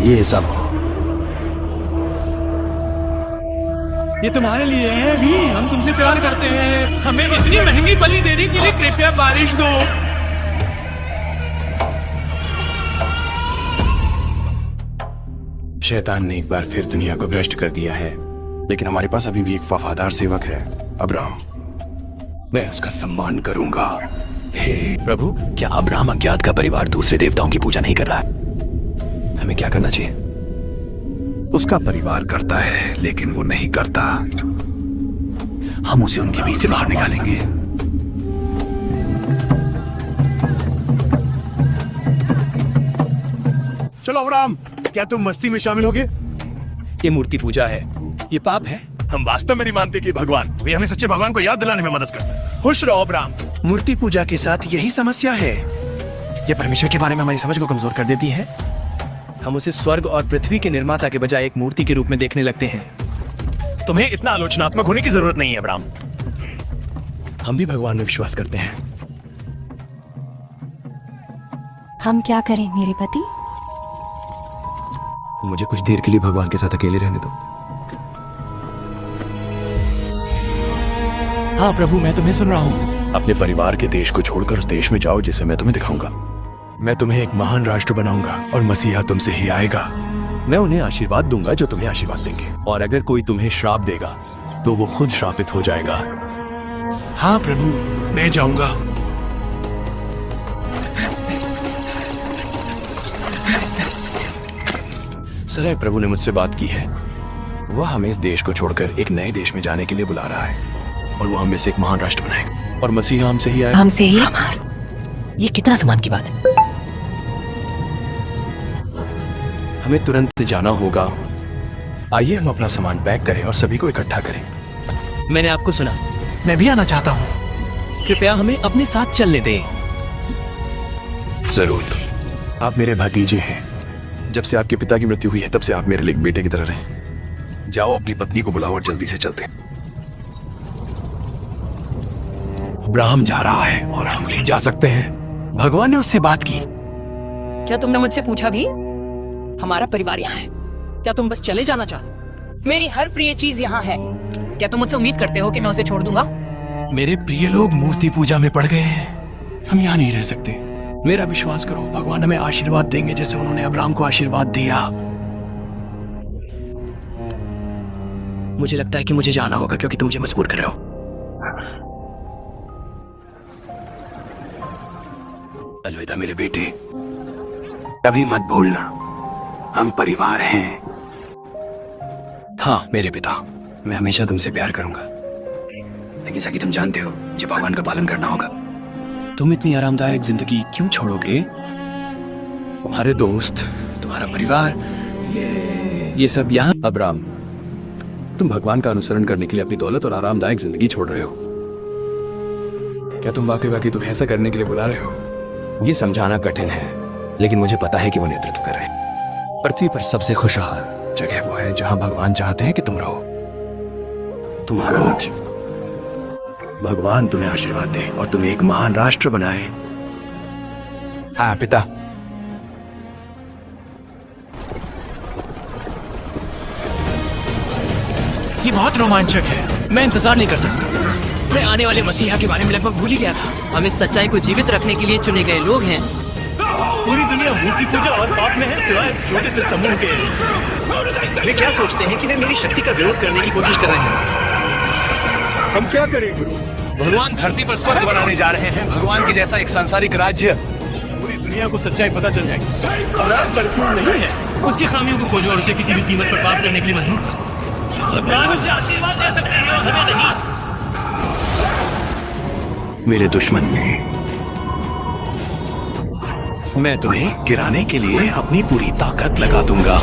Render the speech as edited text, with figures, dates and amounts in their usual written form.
ये सब ये तुम्हारे लिए है भी। हम तुमसे प्यार करते हैं। हमें इतनी महंगी बलि देने के लिए कृपया बारिश दो। शैतान ने एक बार फिर दुनिया को भ्रष्ट कर दिया है, लेकिन हमारे पास अभी भी एक वफादार सेवक है, अब्राहम। मैं उसका सम्मान करूंगा। हे प्रभु, क्या अब्राहम अज्ञात का परिवार दूसरे देवताओं की पूजा नहीं कर रहा है? हमें क्या करना चाहिए? उसका परिवार करता है, लेकिन वो नहीं करता। हम उसे उनके बीच से बाहर निकालेंगे। चलो अब्राहम, क्या तुम मस्ती में शामिल होगे? ये मूर्ति पूजा है, ये पाप है। हम वास्तव में नहीं मानते कि भगवान वे हमें सच्चे भगवान को याद दिलाने में मदद करते हैं। खुश रहो अब्राहम। मूर्ति पूजा के साथ यही समस्या है। ये परमेश्वर के बारे में हमारी समझ को कमजोर कर देती है। हम उसे स्वर्ग और पृथ्वी के निर्माता के बजाय एक मूर्ति के रूप में देखने लगते हैं। तुम्हें इतना आलोचनात्मक होने की जरूरत नहीं है अब्राहम। हम भी भगवान में विश्वास करते हैं। हम क्या करें मेरे पति? मुझे कुछ देर के लिए भगवान के साथ अकेले रहने दो। हाँ प्रभु, मैं तुम्हें सुन रहा हूँ। अपने परिवार के देश को छोड़कर उस देश में जाओ जिसे मैं तुम्हें दिखाऊंगा। मैं तुम्हें एक महान राष्ट्र बनाऊंगा और मसीहा तुमसे ही आएगा। मैं उन्हें आशीर्वाद दूंगा जो तुम्हें आशीर्वाद देंगे, और अगर कोई तुम्हें श्राप देगा तो वो खुद श्रापित हो जाएगा। हाँ प्रभु, मैं जाऊंगा। सदैव प्रभु ने मुझसे बात की है। वह हमें इस देश को छोड़कर एक नए देश में जाने के लिए बुला रहा है, और वो हमें से एक महान राष्ट्र बनाएगा, और मसीहा हमसे ही आएगा। हमसे ही? ये कितना सम्मान की बात है। हमें तुरंत जाना होगा। आइए हम अपना सामान पैक करें और सभी को इकट्ठा करें। मैंने आपको सुना। मैं भी आना चाहता हूँ। कृपया हमें अपने साथ चलने दें। जरूर। आप मेरे भतीजे हैं। जब से आपके पिता की मृत्यु हुई है, तब से आप मेरे लिए एक बेटे की तरह रहे। जाओ अपनी पत्नी को बुलाओ और जल्दी से चलते हैं। अब्राहम जा रहा है और हम ले जा सकते हैं। भगवान ने उससे बात की। क्या तुमने मुझसे पूछा भी? हमारा परिवार यहाँ है। क्या तुम बस चले जाना चाहते? मेरी हर प्रिय चीज यहाँ है। क्या तुम मुझसे उम्मीद करते हो कि मैं उसे छोड़ दूंगा? मेरे प्रिय लोग मूर्ति पूजा में पड़ गए हैं। हम यहाँ नहीं रह सकते। मेरा विश्वास करो, भगवान हमें आशीर्वाद देंगे जैसे उन्होंने अब्राहम को आशीर्वाद दिया। मुझे लगता है कि मुझे जाना होगा क्योंकि तुम मुझे मजबूर कर रहे हो। अलविदा मेरे बेटे। कभी मत भूलना, हम परिवार हैं। हाँ मेरे पिता, मैं हमेशा तुमसे प्यार करूंगा, लेकिन जैसा कि तुम जानते हो, मुझे भगवान का पालन करना होगा। तुम इतनी आरामदायक जिंदगी क्यों छोड़ोगे? तुम्हारे दोस्त, तुम्हारा परिवार, ये सब यहाँ। अब्राहम, तुम भगवान का अनुसरण करने के लिए अपनी दौलत और आरामदायक जिंदगी छोड़ रहे हो। क्या तुम वाकई तुम्हें ऐसा करने के लिए बुला रहे हो? ये समझाना कठिन है, लेकिन मुझे पता है कि वो नेतृत्व कर रहे हैं। पृथ्वी पर सबसे खुशहाल जगह वो है जहां भगवान चाहते हैं कि तुम रहो। तुम्हारा लक्ष्य, भगवान तुम्हें आशीर्वाद दे और तुम्हें एक महान राष्ट्र बनाए। हाँ पिता। ये बहुत रोमांचक है। मैं इंतजार नहीं कर सकता। मैं आने वाले मसीहा के बारे में लगभग भूल ही गया था। हम इस सच्चाई को जीवित रखने के लिए चुने गए लोग हैं। पूरी दुनिया मूर्ति पूजा और पाप में है, सिवाय इस छोटे से समूह के। वे क्या सोचते हैं कि वे मेरी शक्ति का विरोध करने की कोशिश कर रहे हैं? हम क्या करें गुरु? भगवान धरती पर स्वर्ग बनाने जा रहे हैं, भगवान के जैसा एक सांसारिक राज्य। पूरी दुनिया को सच्चाई पता चल जाएगी। अब्राहम परिपूर्ण नहीं है। उसकी खामियों को खोजो और उसे किसी भी कीमत पर पाप करने के लिए मजबूर करो। भगवान उसे आशीर्वाद दे सकते हैं और हमें नहीं। मेरे दुश्मन, मैं तुम्हें गिराने के लिए अपनी पूरी ताकत लगा दूंगा।